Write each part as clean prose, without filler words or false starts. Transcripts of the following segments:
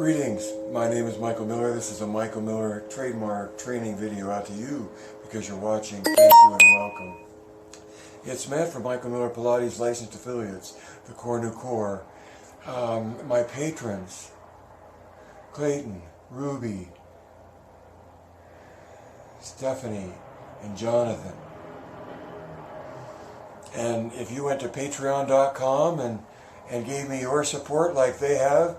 Greetings, my name is Michael Miller. This is a Michael Miller trademark training video out to you because you're watching. Thank you and welcome. It's meant for Michael Miller Pilates licensed affiliates, the Core New Core, my patrons, Clayton, Ruby, Stephanie, and Jonathan. And if you went to patreon.com and gave me your support like they have,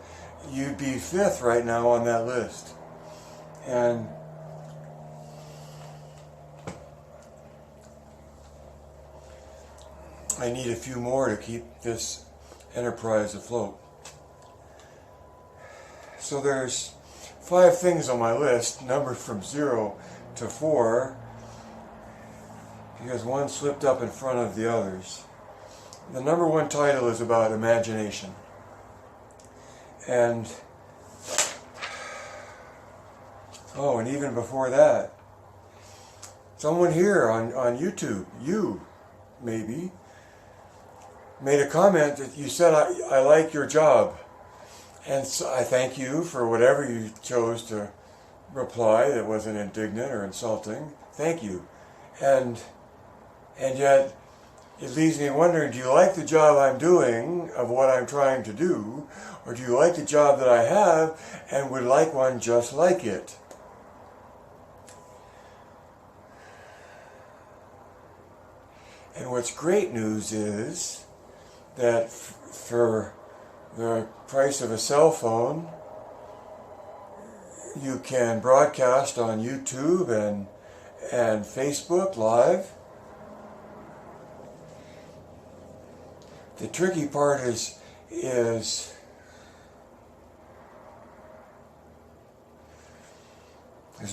you'd be fifth right now on that list. And I need a few more to keep this enterprise afloat. So there's 5 things on my list, numbered from 0 to 4, because one slipped up in front of the others. The number 1 title is about imagination. And and even before that, someone here on YouTube, you maybe, made a comment that you said, I like your job. And so I thank you for whatever you chose to reply that wasn't indignant or insulting. Thank you. And yet, it leaves me wondering, do you like the job I'm doing of what I'm trying to do? Or do you like the job that I have and would like one just like it? And what's great news is that for the price of a cell phone, you can broadcast on YouTube and Facebook Live. The tricky part is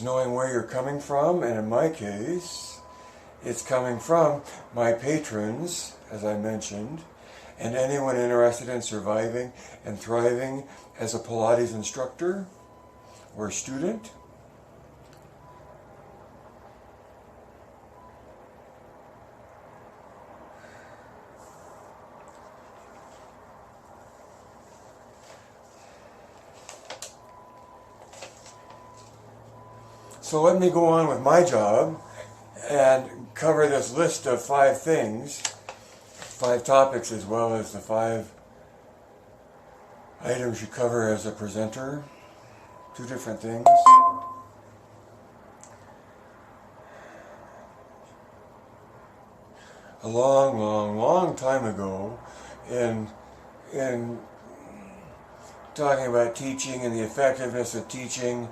knowing where you're coming from, and in my case, it's coming from my patrons, as I mentioned, and anyone interested in surviving and thriving as a Pilates instructor or student. So let me go on with my job and cover this list of 5 things, 5 topics, as well as the 5 items you cover as a presenter. 2 different things. A long time ago, in talking about teaching and the effectiveness of teaching,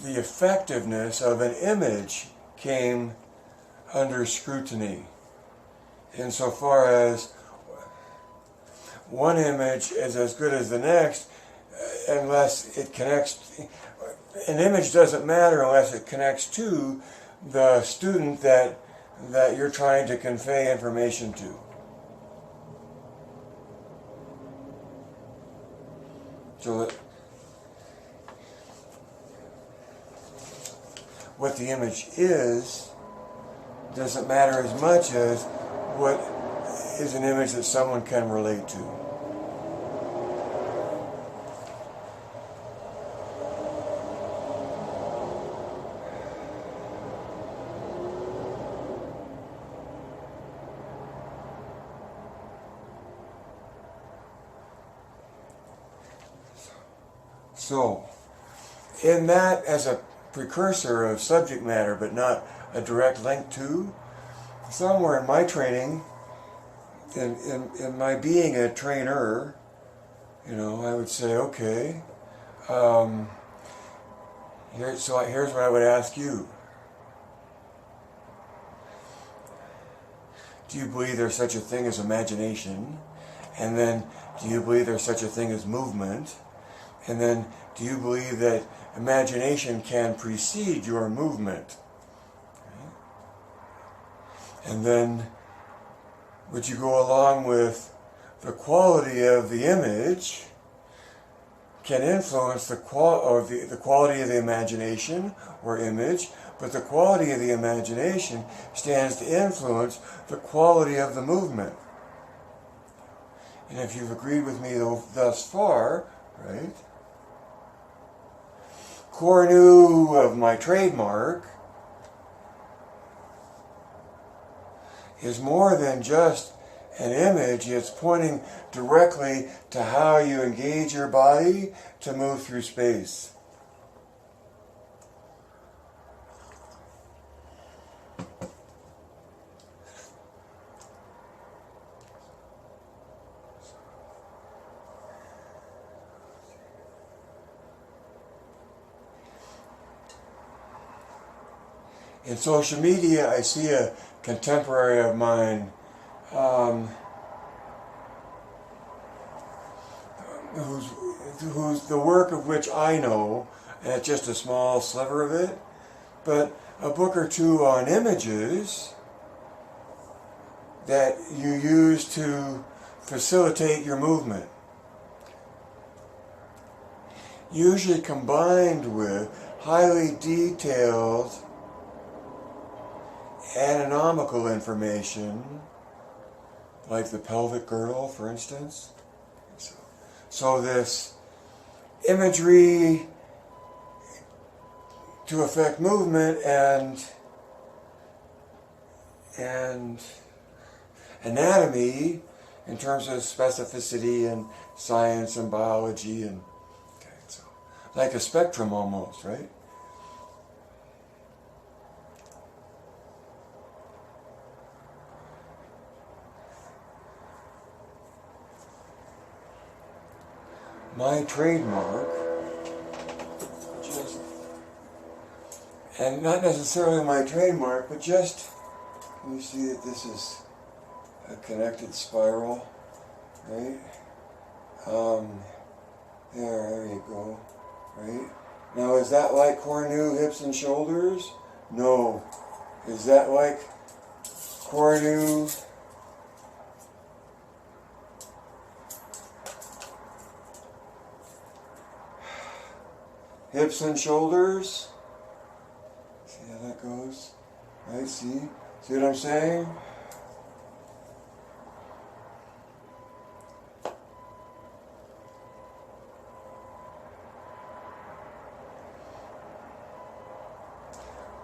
the effectiveness of an image came under scrutiny, insofar as one image is as good as the next unless it connects. An image doesn't matter unless it connects to the student that you're trying to convey information to. So that what the image is doesn't matter as much as what is an image that someone can relate to. So, in that, as a precursor of subject matter, but not a direct link to, somewhere in my training, in my being a trainer, I would say, okay, here's what I would ask you. Do you believe there's such a thing as imagination? And then, do you believe there's such a thing as movement? And then, do you believe that imagination can precede your movement? Okay. And then, would you go along with the quality of the image can influence the quality of the imagination or image, but the quality of the imagination stands to influence the quality of the movement. And if you've agreed with me thus far, right, core nu of my trademark is more than just an image. It's pointing directly to how you engage your body to move through space. In social media, I see a contemporary of mine who's the work of which I know, and it's just a small sliver of it, but a book or two on images that you use to facilitate your movement. Usually combined with highly detailed anatomical information, like the pelvic girdle, for instance. So this imagery to affect movement and anatomy in terms of specificity and science and biology, and so like a spectrum almost, right? My trademark, and not necessarily my trademark, but just, you see that this is a connected spiral, right? There you go, right? Now, is that like core nu, hips and shoulders? No. Is that like core nu, hips and shoulders? See how that goes? Right, see? See what I'm saying?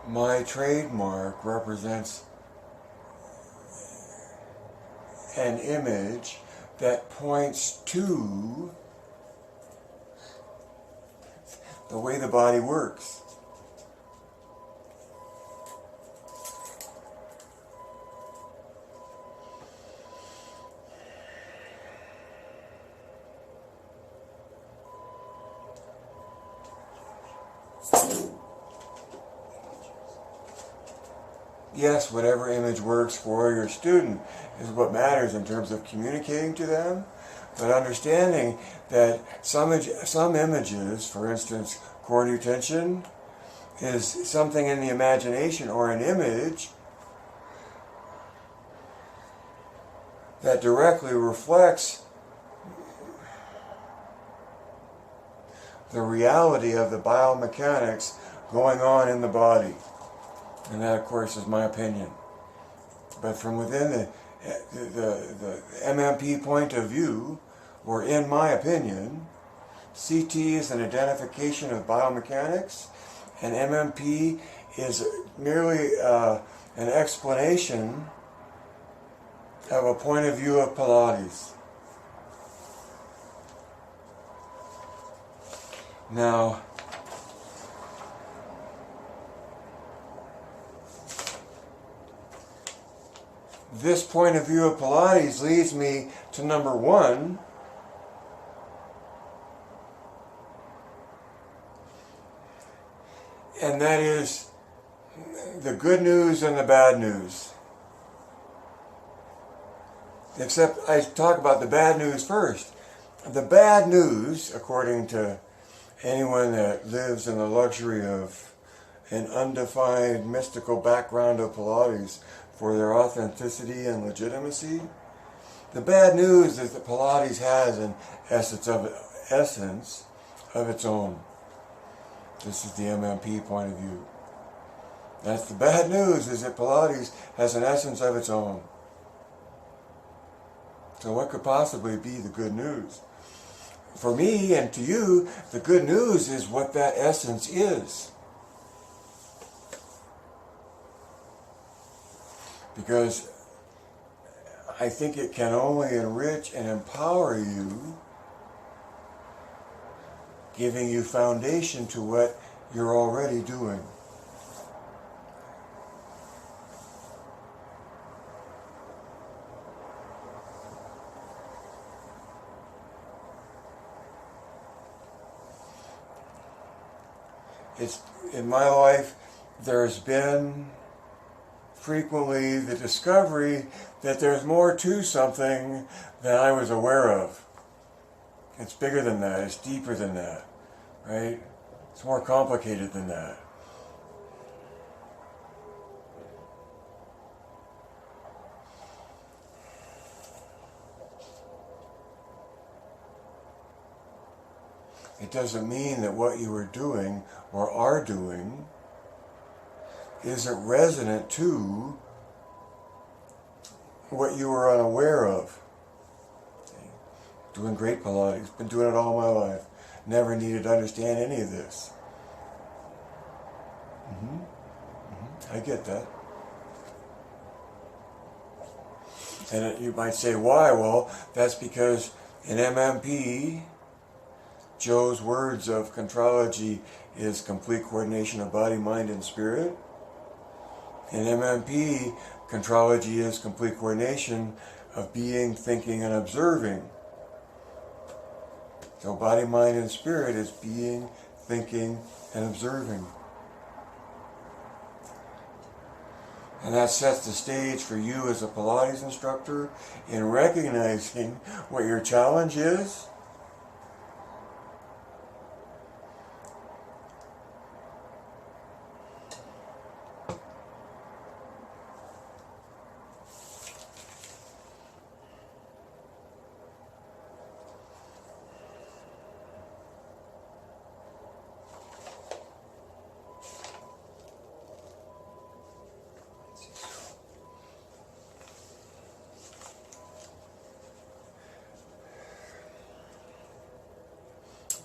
My trademark represents an image that points to the way the body works. Yes, whatever image works for your student is what matters in terms of communicating to them, but understanding that some images, for instance, core nu tension, is something in the imagination or an image that directly reflects the reality of the biomechanics going on in the body. And that, of course, is my opinion. But from within the MMP point of view, or in my opinion, CT is an identification of biomechanics, and MMP is merely an explanation of a point of view of Pilates. Now, this point of view of Pilates leads me to number one, and that is the good news and the bad news. Except I talk about the bad news first. The bad news, according to anyone that lives in the luxury of an undefined mystical background of Pilates for their authenticity and legitimacy, the bad news is that Pilates has an essence of its own. This is the MMP point of view. That's the bad news, is that Pilates has an essence of its own. So what could possibly be the good news? For me and to you, the good news is what that essence is. Because I think it can only enrich and empower you, giving you foundation to what you're already doing. In my life, there's been frequently the discovery that there's more to something than I was aware of. It's bigger than that, it's deeper than that, right? It's more complicated than that. It doesn't mean that what you are doing or are doing isn't resonant to what you were unaware of. Doing great Pilates, been doing it all my life. Never needed to understand any of this. I get that. And you might say, why? Well, that's because in MMP, Joe's words of contrology is complete coordination of body, mind, and spirit. In MMP, contrology is complete coordination of being, thinking, and observing. So body, mind, and spirit is being, thinking, and observing. And that sets the stage for you as a Pilates instructor in recognizing what your challenge is,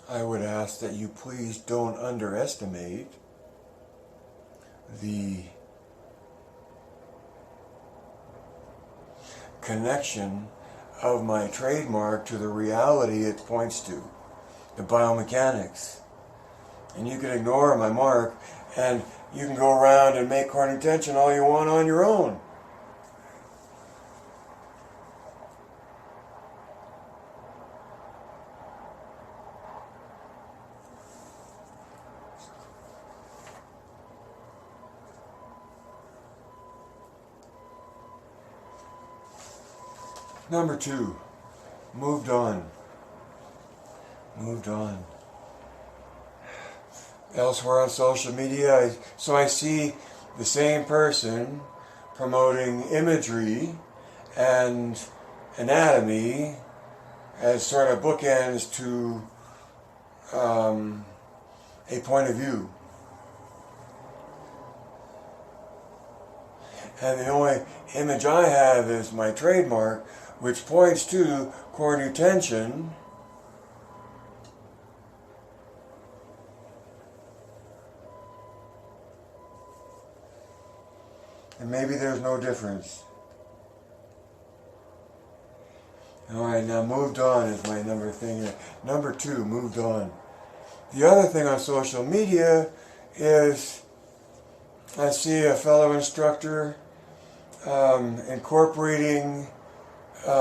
I would ask that you please don't underestimate the connection of my trademark to the reality it points to, the biomechanics. And you can ignore my mark, and you can go around and make core intention all you want on your own. Number 2, moved on. Moved on. Elsewhere on social media, I see the same person promoting imagery and anatomy as sort of bookends to a point of view. And the only image I have is my trademark, which points to core nutension. And maybe there's no difference. Alright, now moved on is my number thing here. Number 2, moved on. The other thing on social media is I see a fellow instructor incorporating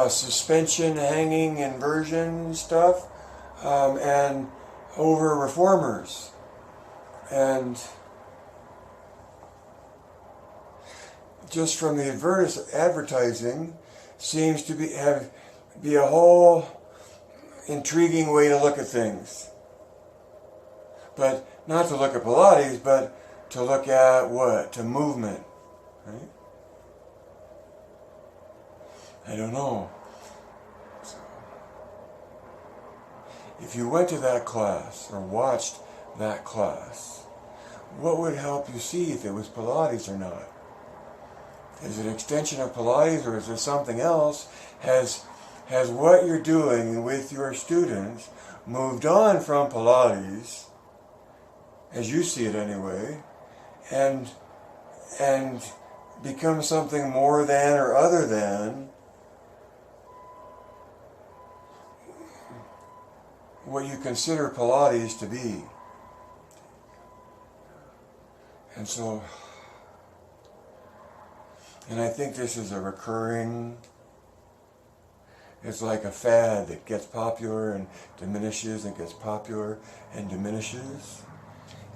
suspension, hanging, inversion stuff, and over reformers. And just from the advertising, seems to be a whole intriguing way to look at things. But not to look at Pilates, but to look at what? To movement, right? I don't know. So, if you went to that class or watched that class, what would help you see if it was Pilates or not? Is it an extension of Pilates, or is there something else? Has what you're doing with your students moved on from Pilates, as you see it anyway, and become something more than or other than what you consider Pilates to be? And so, and I think this is a recurring, it's like a fad that gets popular and diminishes and gets popular and diminishes.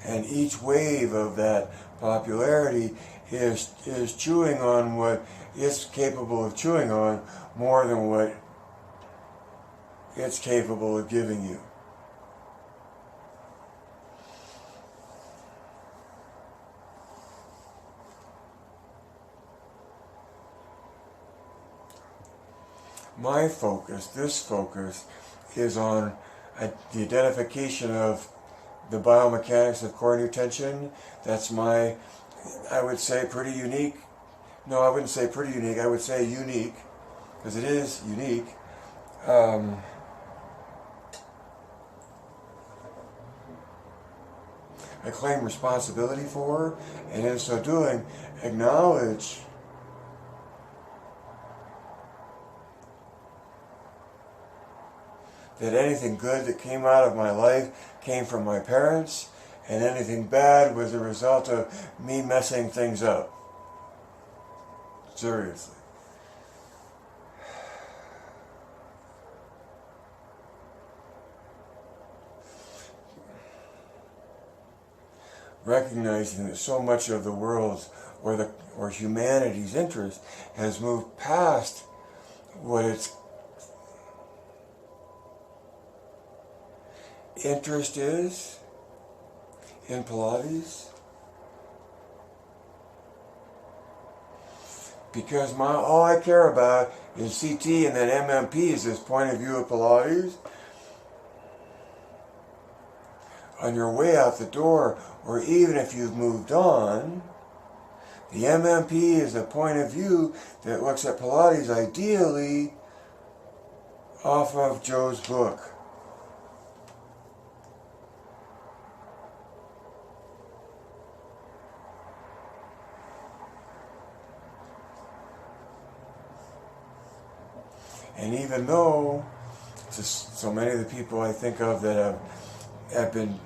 And each wave of that popularity is chewing on what it's capable of chewing on more than what it's capable of giving you. My focus, this focus, is on the identification of the biomechanics of core new tension. That's my, I would say, pretty unique. No, I wouldn't say pretty unique. I would say unique, because it is unique. I claim responsibility for, and in so doing, acknowledge that anything good that came out of my life came from my parents, and anything bad was a result of me messing things up. Seriously. Recognizing that so much of the world's or humanity's interest has moved past what its interest is in Pilates, because all I care about is CT and then MMP is this point of view of Pilates. On your way out the door, or even if you've moved on, the MMP is a point of view that looks at Pilates ideally off of Joe's book. And even though just so many of the people I think of that have been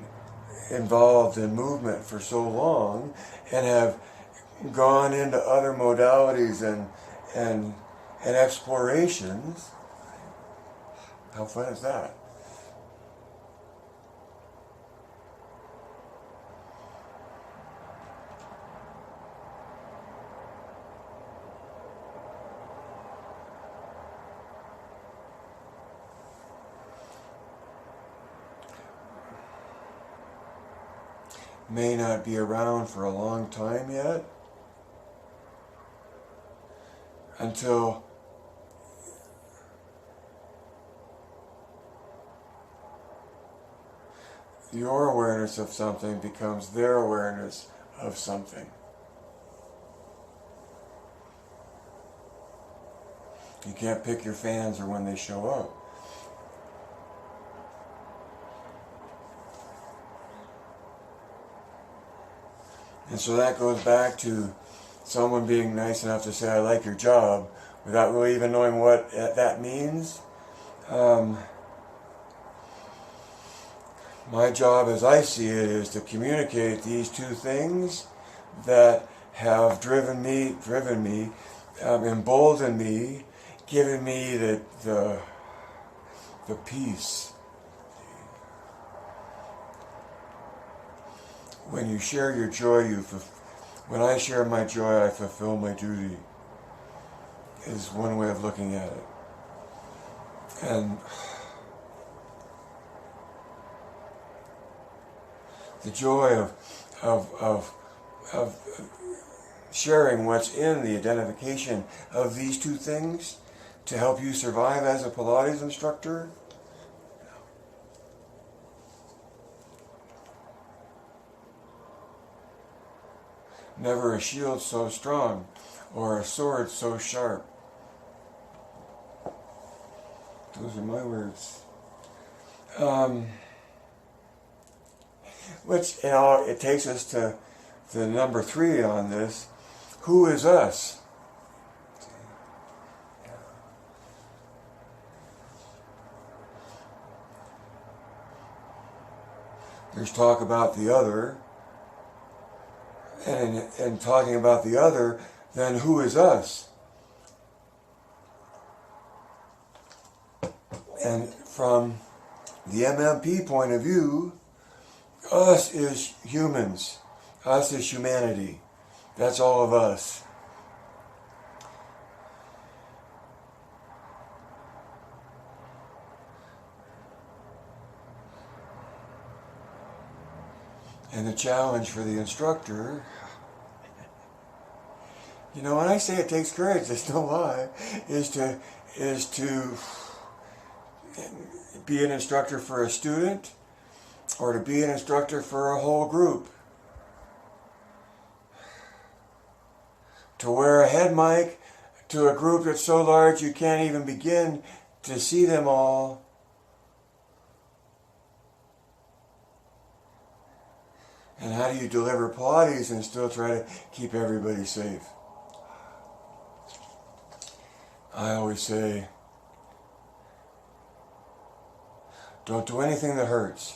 involved in movement for so long and have gone into other modalities and explorations, how fun is that? May not be around for a long time yet, until your awareness of something becomes their awareness of something. You can't pick your fans or when they show up. And so that goes back to someone being nice enough to say, I like your job, without really even knowing what that means. My job, as I see it, is to communicate these two things that have driven me, emboldened me, given me the peace. When you share your joy, when I share my joy, I fulfill my duty, is one way of looking at it. And the joy of sharing what's in the identification of these two things to help you survive as a Pilates instructor, never a shield so strong, or a sword so sharp. Those are my words. Which, it takes us to the number 3 on this. Who is us? There's talk about the other, and talking about the other, then who is us? And from the MMP point of view, us is humans. Us is humanity. That's all of us. And the challenge for the instructor, when I say it takes courage, that's no lie, is to be an instructor for a student, or to be an instructor for a whole group. To wear a head mic to a group that's so large you can't even begin to see them all. And how do you deliver Pilates and still try to keep everybody safe? I always say, don't do anything that hurts,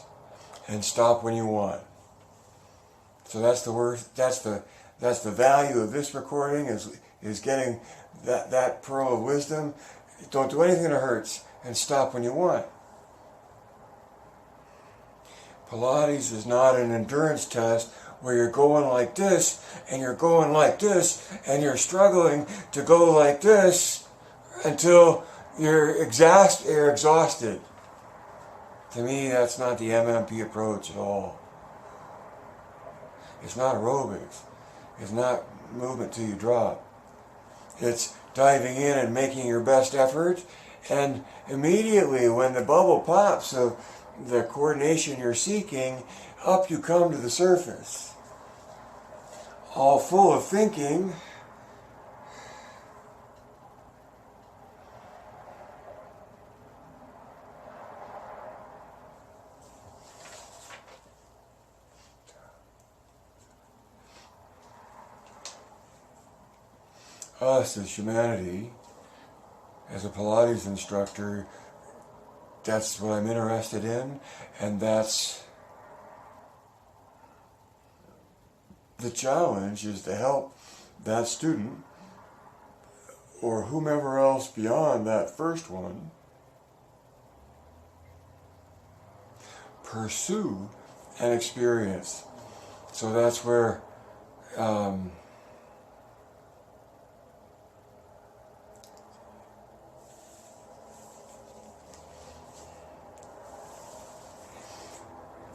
and stop when you want. So that's the word. That's the value of this recording, is getting that pearl of wisdom. Don't do anything that hurts, and stop when you want. Pilates is not an endurance test where you're going like this, and you're going like this, and you're struggling to go like this until you're exhausted. To me, that's not the MMP approach at all. It's not aerobics. It's not movement till you drop. It's diving in and making your best effort, and immediately when the bubble pops of the coordination you're seeking, up you come to the surface. All full of thinking, us as humanity, as a Pilates instructor, that's what I'm interested in, and that's the challenge, is to help that student or whomever else beyond that first one pursue an experience. So that's where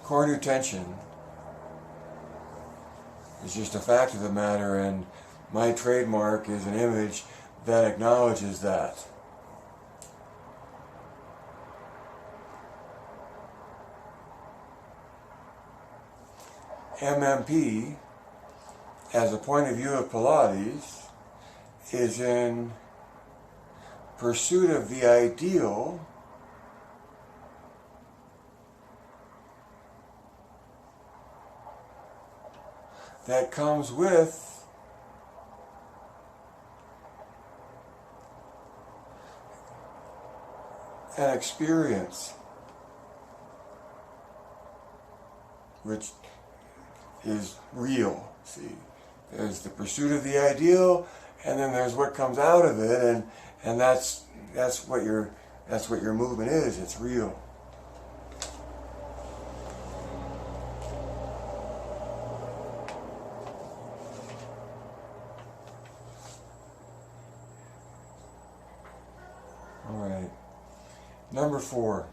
core new tension is just a fact of the matter, and my trademark is an image that acknowledges that. MMP, as a point of view of Pilates, is in pursuit of the ideal that comes with an experience which is real. See, there's the pursuit of the ideal, and then there's what comes out of it, and that's what your movement is. It's real. All right. Number 4.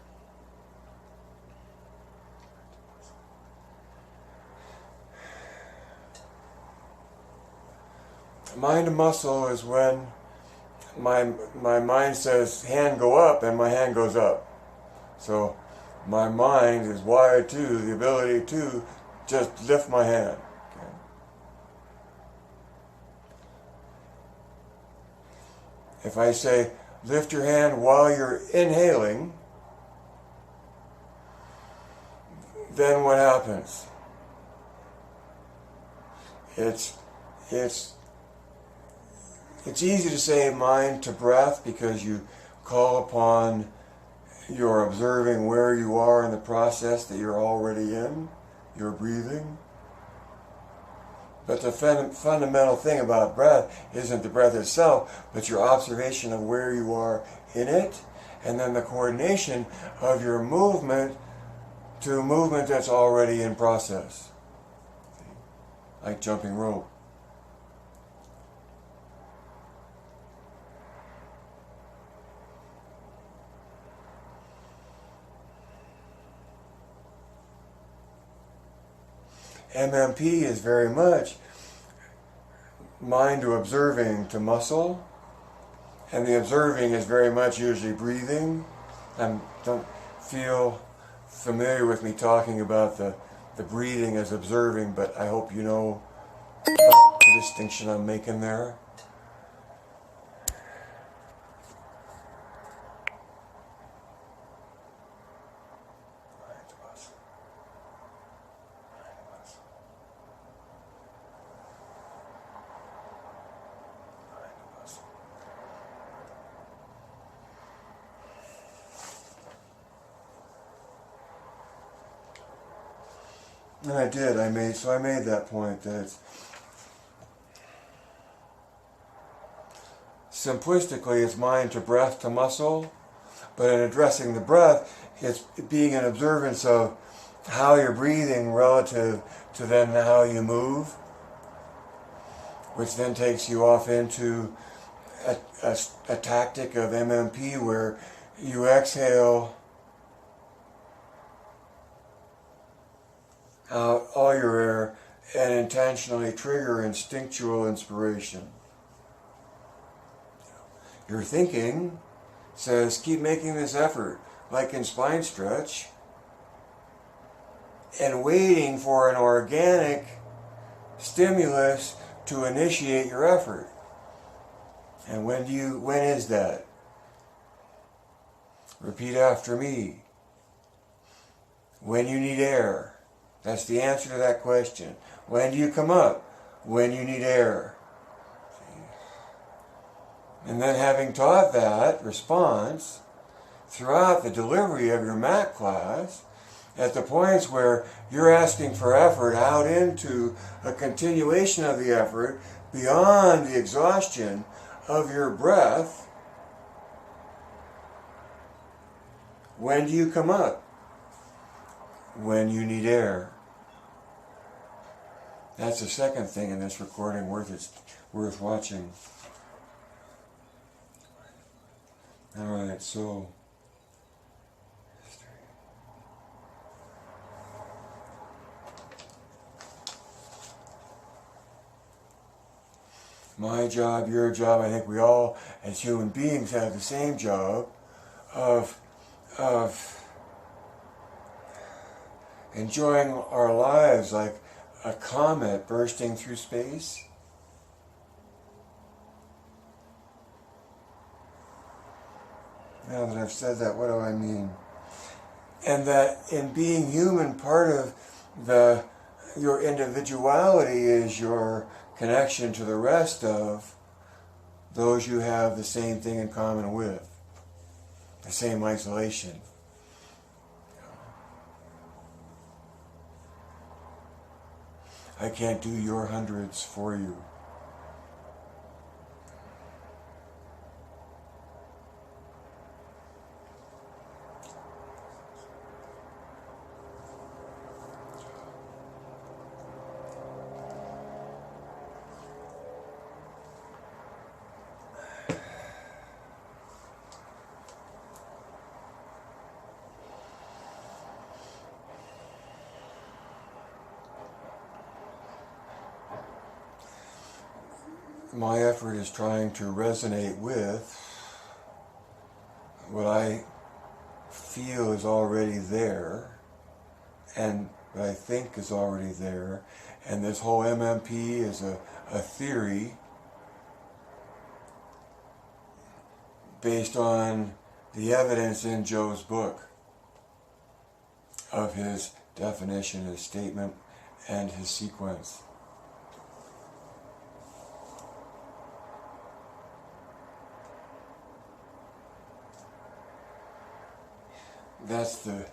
Mind to muscle is when my mind says hand go up, and my hand goes up. So my mind is wired to the ability to just lift my hand. Okay? If I say, lift your hand while you're inhaling, then what happens? It's easy to say mind to breath because you call upon your observing where you are in the process that you're already in, your breathing. But the fundamental thing about breath isn't the breath itself, but your observation of where you are in it, and then the coordination of your movement to movement that's already in process. Like jumping rope. MMP is very much mind to observing to muscle, and the observing is very much usually breathing. I don't feel familiar with me talking about the breathing as observing, but I hope you know about the distinction I'm making there. And I did. I made that point that it's simplistically it's mind to breath to muscle, but in addressing the breath, it's being an observance of how you're breathing relative to then how you move, which then takes you off into a tactic of MMP where you exhale out all your air and intentionally trigger instinctual inspiration. Your thinking says, keep making this effort, like in spine stretch, and waiting for an organic stimulus to initiate your effort. And when is that? Repeat after me. When you need air. That's the answer to that question. When do you come up? When you need air. And then having taught that response throughout the delivery of your MAC class, at the points where you're asking for effort out into a continuation of the effort beyond the exhaustion of your breath, when do you come up? When you need air. That's the second thing in this recording worth watching. Alright, so my job, your job, I think we all as human beings have the same job of enjoying our lives like a comet bursting through space. Now that I've said that, what do I mean? And that in being human, part of your individuality is your connection to the rest of those you have the same thing in common with, the same isolation. I can't do your hundreds for you. My effort is trying to resonate with what I feel is already there and what I think is already there. And this whole MMP is a theory based on the evidence in Joe's book of his definition, his statement, and his sequence. That's the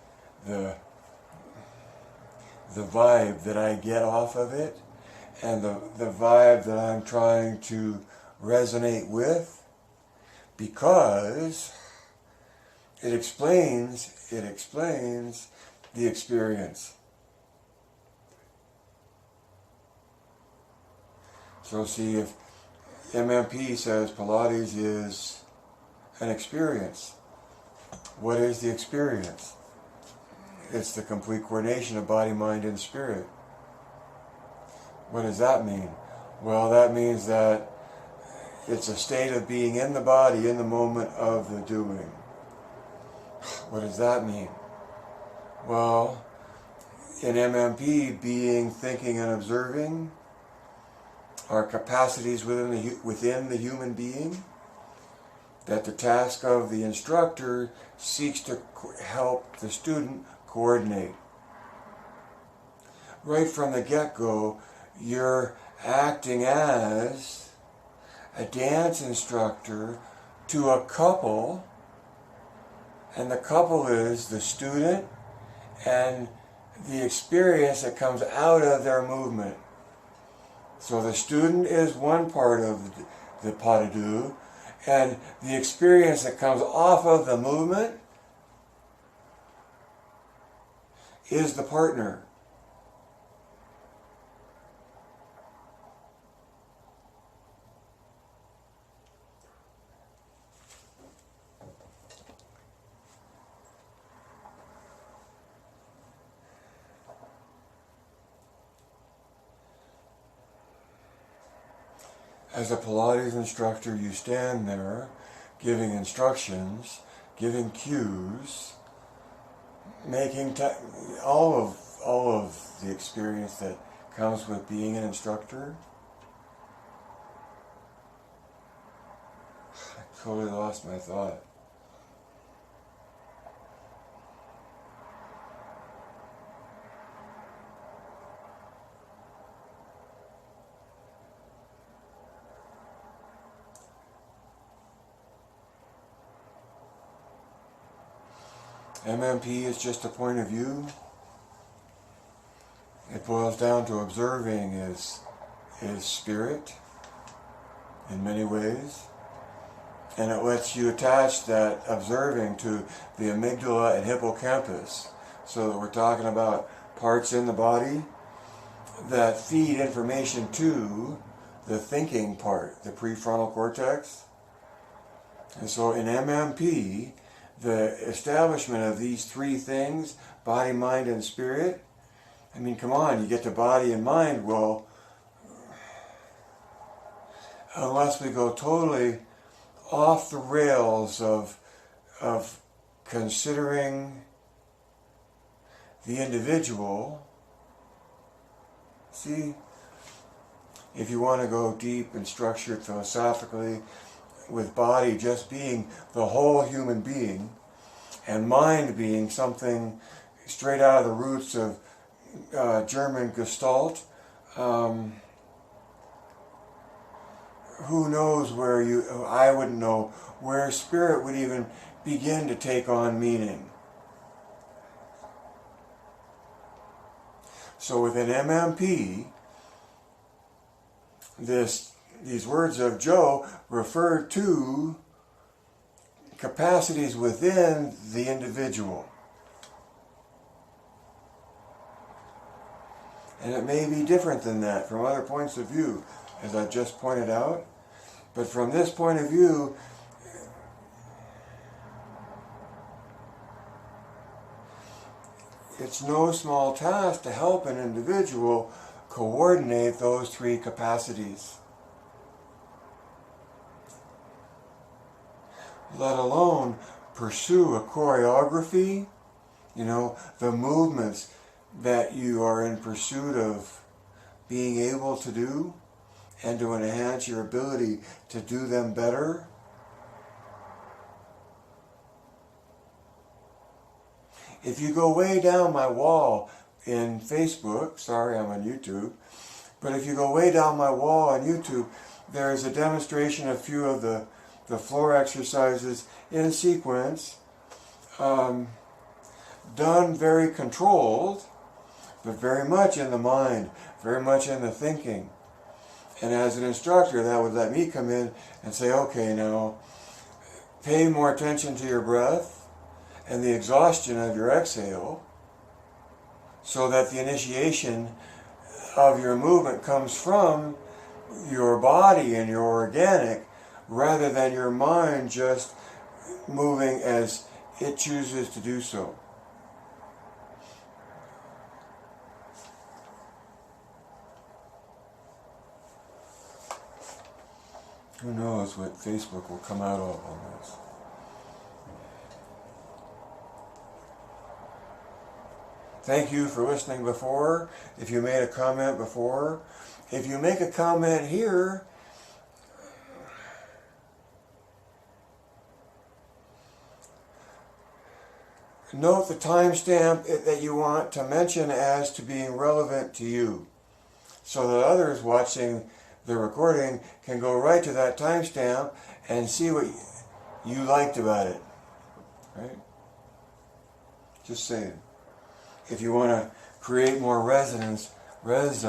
vibe that I get off of it, and the vibe that I'm trying to resonate with, because it explains the experience. So see, if MMP says Pilates is an experience, what is the experience? It's the complete coordination of body, mind, and spirit. What does that mean? Well, that means that it's a state of being in the body in the moment of the doing. What does that mean? Well, in MMP, being, thinking, and observing are capacities within the human being that the task of the instructor seeks to help the student coordinate. Right from the get-go, you're acting as a dance instructor to a couple, and the couple is the student and the experience that comes out of their movement. So the student is one part of the pas de deux, and the experience that comes off of the movement is the partner. As a Pilates instructor, you stand there giving instructions, giving cues, making all of the experience that comes with being an instructor. I totally lost my thought. MMP is just a point of view. It boils down to observing is spirit in many ways. And it lets you attach that observing to the amygdala and hippocampus. So that we're talking about parts in the body that feed information to the thinking part, the prefrontal cortex. And so in MMP, the establishment of these three things, body, mind, and spirit, I mean, come on, you get to body and mind, well, unless we go totally off the rails of considering the individual, see, if you want to go deep and structured philosophically, with body just being the whole human being, and mind being something straight out of the roots of German Gestalt, who knows where I wouldn't know where spirit would even begin to take on meaning. So within MMP, these words of Joe refer to capacities within the individual. And it may be different than that from other points of view, as I just pointed out. But from this point of view, it's no small task to help an individual coordinate those three capacities, let alone pursue a choreography, the movements that you are in pursuit of being able to do and to enhance your ability to do them better. If you go way down my wall in Facebook, sorry I'm on YouTube, but if you go way down my wall on YouTube, there is a demonstration of a few of the floor exercises in sequence, done very controlled, but very much in the mind, very much in the thinking. And as an instructor, that would let me come in and say, okay, now pay more attention to your breath and the exhaustion of your exhale, so that the initiation of your movement comes from your body and your organic, rather than your mind just moving as it chooses to do so. Who knows what Facebook will come out of on this. Thank you for listening before. If you made a comment before, if you make a comment here, note the timestamp that you want to mention as to being relevant to you, so that others watching the recording can go right to that timestamp and see what you liked about it. Right? Just saying. If you want to create more resonance with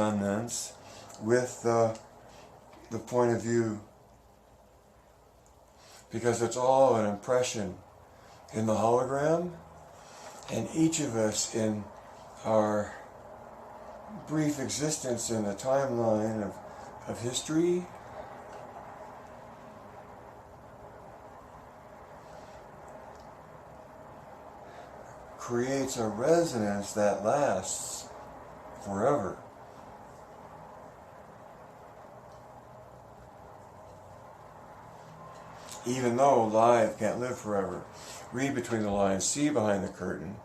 the point of view, because it's all an impression in the hologram, and each of us in our brief existence in the timeline of history creates a resonance that lasts forever. Even though life can't live forever. Read between the lines, see behind the curtain,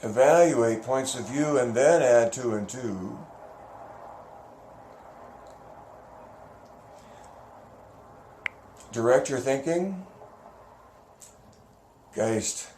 evaluate points of view, and then add 2 and 2. Direct your thinking. Geist.